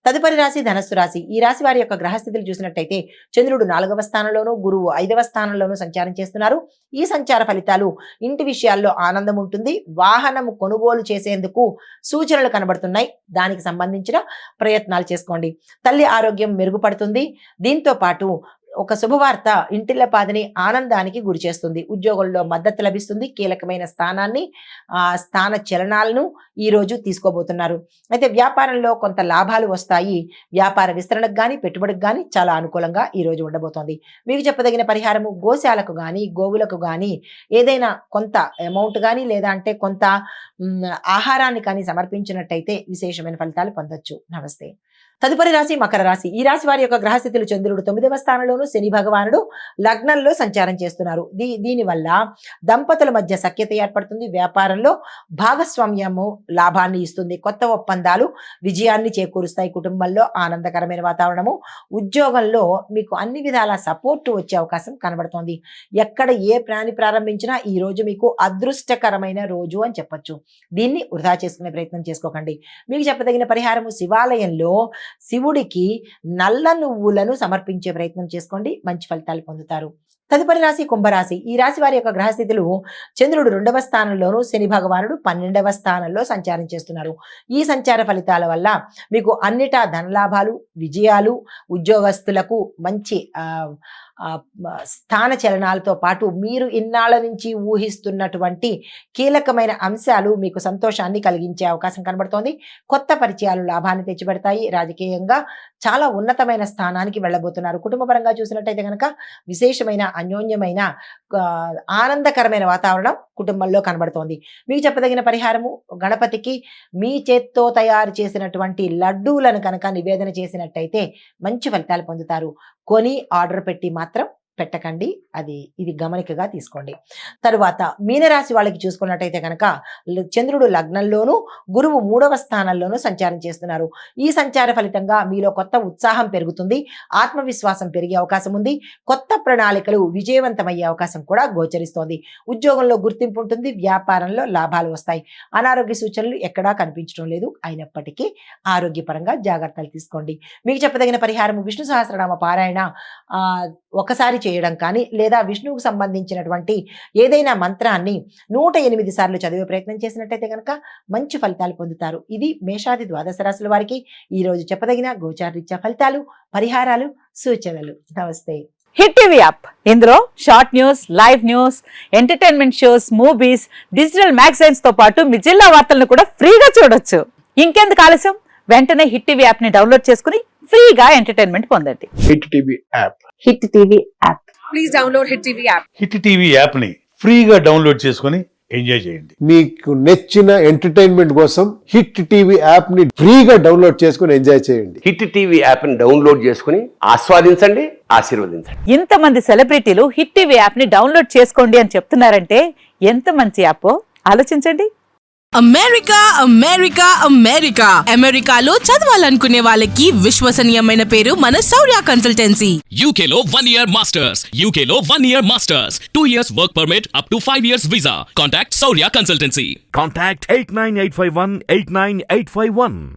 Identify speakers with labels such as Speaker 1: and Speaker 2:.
Speaker 1: తదుపరి రాశి ధనస్సు రాశి. ఈ రాశి వారి యొక్క గ్రహస్థితులు చూసినట్టయితే చంద్రుడు 4వ స్థానంలోను, గురువు 5వ స్థానంలోను సంచారం చేస్తున్నారు. ఈ సంచార ఫలితాలు ఇంటి విషయాల్లో ఆనందం ఉంటుంది. వాహనము కొనుగోలు చేసేందుకు సూచనలు కనబడుతున్నాయి. దానికి సంబంధించిన ప్రయత్నాలు చేసుకోండి. తల్లి ఆరోగ్యం మెరుగుపడుతుంది. దీంతో పాటు ఒక శుభవార్త ఇంటిల్లపాదిని ఆనందానికి గురి చేస్తుంది. ఉద్యోగంలో మద్దతు లభిస్తుంది. కీలకమైన స్థాన చలనాలను ఈ రోజు తీసుకోబోతున్నారు. అయితే వ్యాపారంలో కొంత లాభాలు వస్తాయి. వ్యాపార విస్తరణకు కానీ పెట్టుబడికి కానీ చాలా అనుకూలంగా ఈ రోజు ఉండబోతోంది. మీకు చెప్పదగిన పరిహారము గోశాలకు కానీ గోవులకు కానీ ఏదైనా కొంత అమౌంట్ కానీ లేదా అంటే కొంత ఆహారాన్ని కానీ సమర్పించినట్టయితే విశేషమైన ఫలితాలు పొందొచ్చు. నమస్తే. తదుపరి రాశి మకర రాశి. ఈ రాశి వారి యొక్క గ్రహస్థితులు చంద్రుడు 9వ స్థానంలోను, శని భగవానుడు లగ్నంలో సంచారం చేస్తున్నారు. దీనివల్ల దంపతుల మధ్య సఖ్యత ఏర్పడుతుంది. వ్యాపారంలో భాగస్వామ్యము లాభాన్ని ఇస్తుంది. కొత్త ఒప్పందాలు విజయాన్ని చేకూరుస్తాయి. కుటుంబంలో ఆనందకరమైన వాతావరణము. ఉద్యోగంలో మీకు అన్ని విధాల సపోర్టు వచ్చే అవకాశం కనబడుతోంది. ఎక్కడ ఏ ప్రాణి ప్రారంభించినా ఈ రోజు మీకు అదృష్టకరమైన రోజు అని చెప్పొచ్చు. దీన్ని వృధా చేసుకునే ప్రయత్నం చేసుకోకండి. మీకు చెప్పదగిన పరిహారము శివాలయంలో శివుడికి నల్ల నువ్వులను సమర్పించే ప్రయత్నం చేసుకోండి. మంచి ఫలితాలు పొందుతారు. తదుపరి రాశి కుంభరాశి. ఈ రాశి వారి యొక్క గ్రహస్థితులు చంద్రుడు 2వ స్థానంలోను, శని భగవానుడు 12వ స్థానంలో సంచారం చేస్తున్నారు. ఈ సంచార ఫలితాల వల్ల మీకు అన్నిటా ధనలాభాలు, విజయాలు, ఉద్యోగస్తులకు మంచి స్థాన చలనాలతో పాటు మీరు ఇన్నాళ్ల నుంచి ఊహిస్తున్నటువంటి కీలకమైన అంశాలు మీకు సంతోషాన్ని కలిగించే అవకాశం కనబడుతోంది. కొత్త పరిచయాలు లాభాన్ని తెచ్చిపెడతాయి. రాజకీయంగా చాలా ఉన్నతమైన స్థానానికి వెళ్ళబోతున్నారు. కుటుంబపరంగా చూసినట్టయితే కనుక విశేషమైన అన్యోన్యమైన ఆనందకరమైన వాతావరణం కుటుంబంలో కనబడుతోంది. మీకు చెప్పదగిన పరిహారము గణపతికి మీ చేత్తో తయారు చేసినటువంటి లడ్డూలను కనుక నివేదన చేసినట్టయితే మంచి ఫలితాలు పొందుతారు. కొని ఆర్డర్ పెట్టి మాత్రం పెట్టకండి. ఇది గమనికగా తీసుకోండి. తరువాత మీనరాశి వాళ్ళకి చూసుకున్నట్టయితే కనుక చంద్రుడు లగ్నంలోను, గురువు 3వ స్థానంలోనూ సంచారం చేస్తున్నారు. ఈ సంచార ఫలితంగా మీలో కొత్త ఉత్సాహం పెరుగుతుంది. ఆత్మవిశ్వాసం పెరిగే అవకాశం ఉంది. కొత్త ప్రణాళికలు విజయవంతమయ్యే అవకాశం కూడా గోచరిస్తోంది. ఉద్యోగంలో గుర్తింపు ఉంటుంది. వ్యాపారంలో లాభాలు వస్తాయి. అనారోగ్య సూచనలు ఎక్కడా కనిపించడం లేదు. అయినప్పటికీ ఆరోగ్యపరంగా జాగ్రత్తలు తీసుకోండి. మీకు చెప్పదగిన పరిహారము విష్ణు సహస్రనామ పారాయణ ఒకసారి చేయడం కానీ లేదా విష్ణువుకు సంబంధించినటువంటి ఏదైనా మంత్రాన్ని 108 సార్లు చదివే ప్రయత్నం చేసినట్టయితే కనుక మంచి ఫలితాలు పొందుతారు. ఇది మేషాది ద్వాదశ రాశుల వారికి ఈ రోజు చెప్పదగిన గోచారరీత్యా ఫలితాలు, పరిహారాలు, సూచనలు. నమస్తే.
Speaker 2: హిట్ టీవీ యాప్, ఇందులో short news, live news, entertainment shows, movies, digital magazines తో పాటు మీ జిల్లా వార్తలను కూడా ఫ్రీగా చూడొచ్చు. ఇంకెందుకు ఆలస్యం, వెంటనే హిట్ టీవీ యాప్ ని డౌన్లోడ్ చేసుకుని ఫ్రీగా ఎంటర్టైన్మెంట్ పొందండి.
Speaker 3: Hit TV app.
Speaker 2: Hit TV app.
Speaker 4: Please download hit TV app.
Speaker 5: Hit TV app ని ఫ్రీగా డౌన్లోడ్ చేసుకుని ఎంజాయ్ చేయండి.
Speaker 3: మీకు నచ్చిన ఎంటర్టైన్మెంట్ కోసం హిట్ టీవీ యాప్ ని ఫ్రీగా డౌన్లోడ్ చేసుకుని ఎంజాయ్ చేయండి.
Speaker 6: హిట్ టీవీ యాప్ ని డౌన్లోడ్ చేసుకుని ఆస్వాదించండి, ఆశీర్వదించండి.
Speaker 2: ఇంతమంది సెలబ్రిటీలు హిట్ టీవీ యాప్ ని డౌన్లోడ్ చేసుకోండి అని చెప్తున్నారంటే ఎంత మంచి యాప్ ఆలోచించండి.
Speaker 7: అమెరికా అమెరికాలో చదవాలనుకునే వాళ్ళకి విశ్వసనీయమైన పేరు మన శౌర్య కన్సల్టెన్సీ.
Speaker 8: UK లో 1 year masters, UK లో 1 year masters, 2 years work permit up to 5 years visa. Contact Saurya Consultancy.
Speaker 9: Contact 89851 89851.